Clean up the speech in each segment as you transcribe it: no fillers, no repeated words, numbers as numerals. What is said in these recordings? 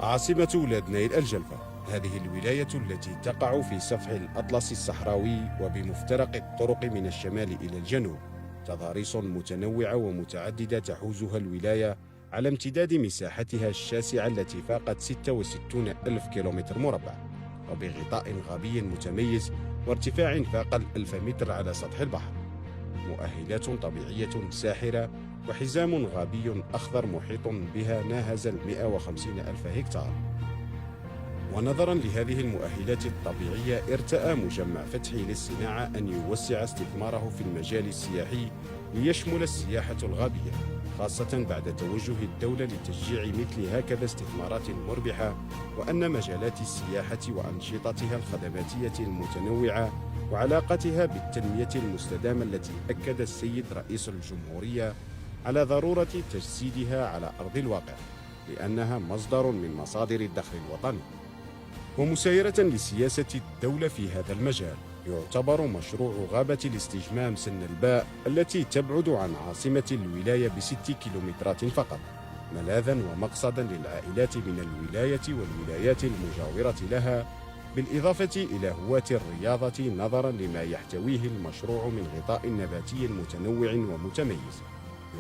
عاصمة ولاد نايل الجلفة. هذه الولاية التي تقع في سفح الأطلس الصحراوي وبمفترق الطرق من الشمال إلى الجنوب. تضاريس متنوعة ومتعددة تحوزها الولاية على امتداد مساحتها الشاسعة التي فاقت 66 ألف كيلومتر مربع، وبغطاء غابي متميز وارتفاع فاق 1000 متر على سطح البحر. مؤهلات طبيعية ساحرة وحزام غابي أخضر محيط بها ناهز 150 ألف هكتار. ونظرا لهذه المؤهلات الطبيعية ارتأى مجمع فتحي للصناعة أن يوسع استثماره في المجال السياحي ليشمل السياحة الغابية، خاصة بعد توجه الدولة لتشجيع مثل هكذا استثمارات مربحة، وأن مجالات السياحة وأنشطتها الخدماتية المتنوعة وعلاقتها بالتنمية المستدامة التي أكد السيد رئيس الجمهورية على ضرورة تجسيدها على أرض الواقع، لأنها مصدر من مصادر الدخل الوطني. ومسايرة لسياسة الدولة في هذا المجال، يعتبر مشروع غابة الاستجمام سن الباء التي تبعد عن عاصمة الولاية ب6 كيلومترات فقط ملاذا ومقصدا للعائلات من الولاية والولايات المجاورة لها، بالإضافة إلى هواة الرياضة نظرا لما يحتويه المشروع من غطاء نباتي متنوع ومتميز،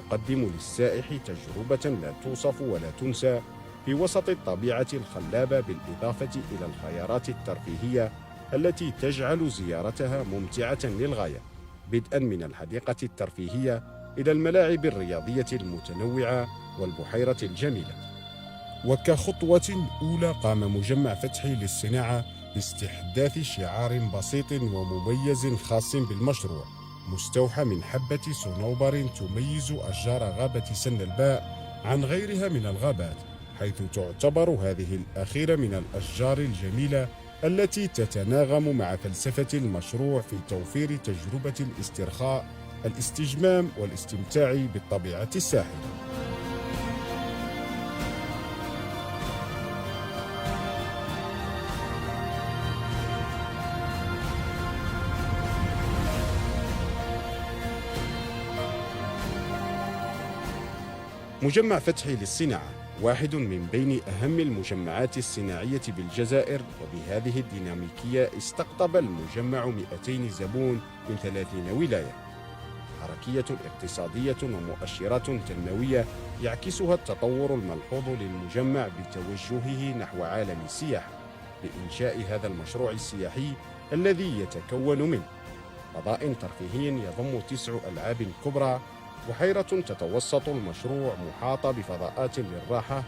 يقدم للسائح تجربة لا توصف ولا تنسى في وسط الطبيعة الخلابة، بالإضافة إلى الخيارات الترفيهية التي تجعل زيارتها ممتعة للغاية، بدءا من الحديقة الترفيهية إلى الملاعب الرياضية المتنوعة والبحيرة الجميلة. وكخطوة أولى قام مجمع فتحي للصناعة باستحداث شعار بسيط ومميز خاص بالمشروع، مستوحى من حبة صنوبر تميز أشجار غابة سن الباء عن غيرها من الغابات، حيث تعتبر هذه الأخيرة من الأشجار الجميلة التي تتناغم مع فلسفة المشروع في توفير تجربة الاسترخاء، الاستجمام والاستمتاع بالطبيعة الساحرة. مجمع فتحي للصناعة واحد من بين أهم المجمعات الصناعية بالجزائر، وبهذه الديناميكية استقطب المجمع 200 زبون من 30 ولاية. حركية اقتصادية ومؤشرات تنموية يعكسها التطور الملحوظ للمجمع بتوجهه نحو عالم السياحة، بإنشاء هذا المشروع السياحي الذي يتكون من فضاء ترفيهي يضم 9 ألعاب كبرى، بحيرة تتوسط المشروع محاطة بفضاءات للراحة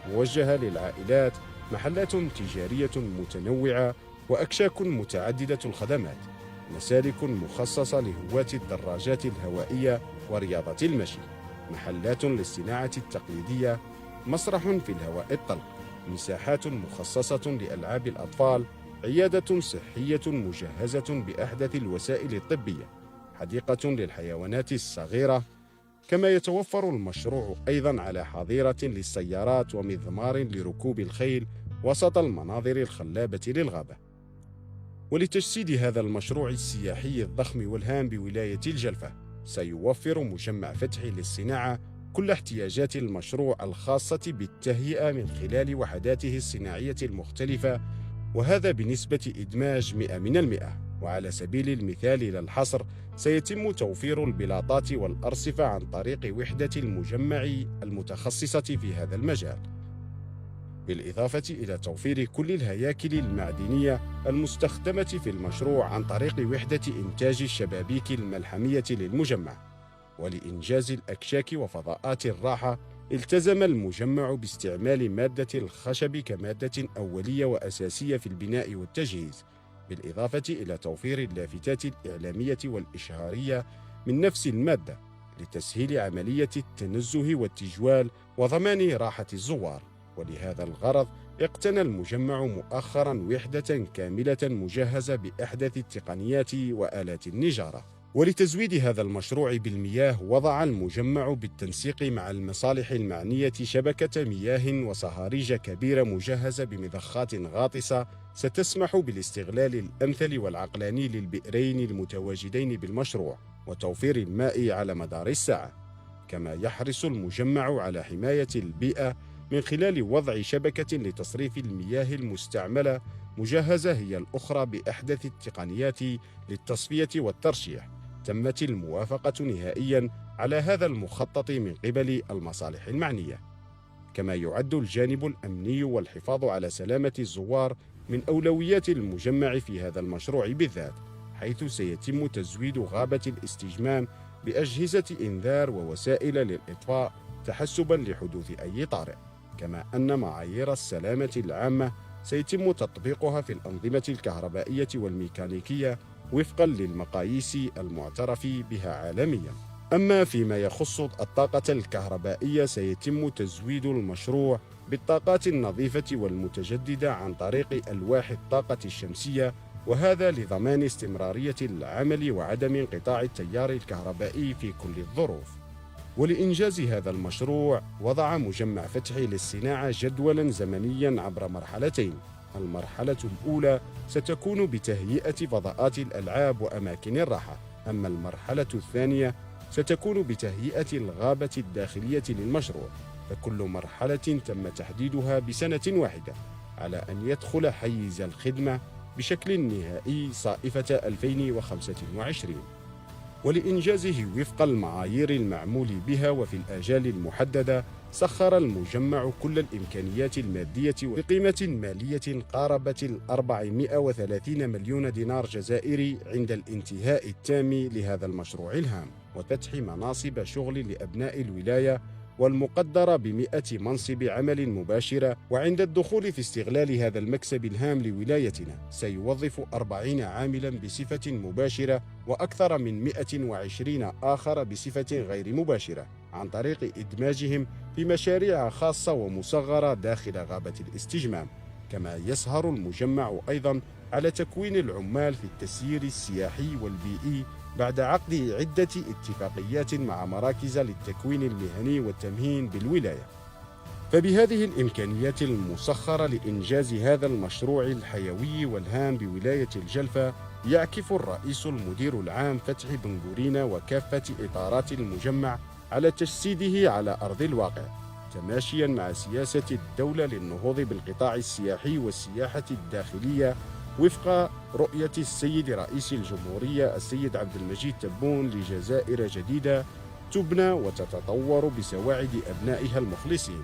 موجهة للعائلات، محلات تجارية متنوعة، وأكشاك متعددة الخدمات، مسالك مخصصة لهواة الدراجات الهوائية ورياضة المشي، محلات للصناعة التقليدية، مسرح في الهواء الطلق، مساحات مخصصة لألعاب الأطفال، عيادة صحية مجهزة بأحدث الوسائل الطبية، حديقة للحيوانات الصغيرة. كما يتوفر المشروع أيضا على حظيرة للسيارات ومضمار لركوب الخيل وسط المناظر الخلابة للغابة. ولتجسيد هذا المشروع السياحي الضخم والهام بولاية الجلفة، سيوفر مجمع فتحي للصناعة كل احتياجات المشروع الخاصة بالتهيئة من خلال وحداته الصناعية المختلفة، وهذا بنسبة إدماج 100%. وعلى سبيل المثال لا الحصر، سيتم توفير البلاطات والأرصفة عن طريق وحدة المجمع المتخصصة في هذا المجال، بالإضافة إلى توفير كل الهياكل المعدنية المستخدمة في المشروع عن طريق وحدة إنتاج الشبابيك الملحمية للمجمع. ولإنجاز الأكشاك وفضاءات الراحة، التزم المجمع باستعمال مادة الخشب كمادة أولية وأساسية في البناء والتجهيز، بالإضافة إلى توفير اللافتات الإعلامية والإشهارية من نفس المادة لتسهيل عملية التنزه والتجوال وضمان راحة الزوار. ولهذا الغرض اقتنى المجمع مؤخرا وحدة كاملة مجهزة بأحدث التقنيات وآلات النجارة. ولتزويد هذا المشروع بالمياه، وضع المجمع بالتنسيق مع المصالح المعنية شبكة مياه وصهاريج كبيرة مجهزة بمضخات غاطسة ستسمح بالاستغلال الأمثل والعقلاني للبئرين المتواجدين بالمشروع وتوفير الماء على مدار الساعة. كما يحرص المجمع على حماية البيئة من خلال وضع شبكة لتصريف المياه المستعملة مجهزة هي الأخرى بأحدث التقنيات للتصفية والترشيح. تمت الموافقة نهائياً على هذا المخطط من قبل المصالح المعنية. كما يعد الجانب الأمني والحفاظ على سلامة الزوار من أولويات المجمع في هذا المشروع بالذات، حيث سيتم تزويد غابة الاستجمام بأجهزة إنذار ووسائل للإطفاء تحسباً لحدوث أي طارئ. كما أن معايير السلامة العامة سيتم تطبيقها في الأنظمة الكهربائية والميكانيكية وفقاً للمقاييس المعترف بها عالمياً. أما فيما يخص الطاقة الكهربائية، سيتم تزويد المشروع بالطاقات النظيفة والمتجددة عن طريق ألواح الطاقة الشمسية، وهذا لضمان استمرارية العمل وعدم انقطاع التيار الكهربائي في كل الظروف. ولإنجاز هذا المشروع وضع مجمع فتحي للصناعة جدولاً زمنياً عبر مرحلتين. المرحلة الأولى ستكون بتهيئة فضاءات الألعاب وأماكن الراحة، أما المرحلة الثانية ستكون بتهيئة الغابة الداخلية للمشروع، فكل مرحلة تم تحديدها بسنة واحدة على أن يدخل حيز الخدمة بشكل نهائي صائفة 2025. ولإنجازه وفق المعايير المعمول بها وفي الآجال المحددة، سخر المجمع كل الإمكانيات المادية بقيمة مالية قاربت 430 مليون دينار جزائري عند الانتهاء التام لهذا المشروع الهام، وفتح مناصب شغل لأبناء الولاية والمقدرة ب100 منصب عمل مباشرة. وعند الدخول في استغلال هذا المكسب الهام لولايتنا، سيوظف 40 عاملا بصفة مباشرة وأكثر من 120 آخر بصفة غير مباشرة، عن طريق إدماجهم في مشاريع خاصة ومصغرة داخل غابة الاستجمام. كما يسهر المجمع أيضا على تكوين العمال في التسيير السياحي والبيئي بعد عقد عدة اتفاقيات مع مراكز للتكوين المهني والتمهين بالولاية. فبهذه الإمكانيات المسخرة لإنجاز هذا المشروع الحيوي والهام بولاية الجلفة، يعكف الرئيس المدير العام فتحي بن قورينة وكافة إطارات المجمع على تجسيده على أرض الواقع، تماشيا مع سياسة الدولة للنهوض بالقطاع السياحي والسياحة الداخلية وفق رؤية السيد رئيس الجمهورية السيد عبد المجيد تبون لجزائر جديدة تبنى وتتطور بسواعد أبنائها المخلصين.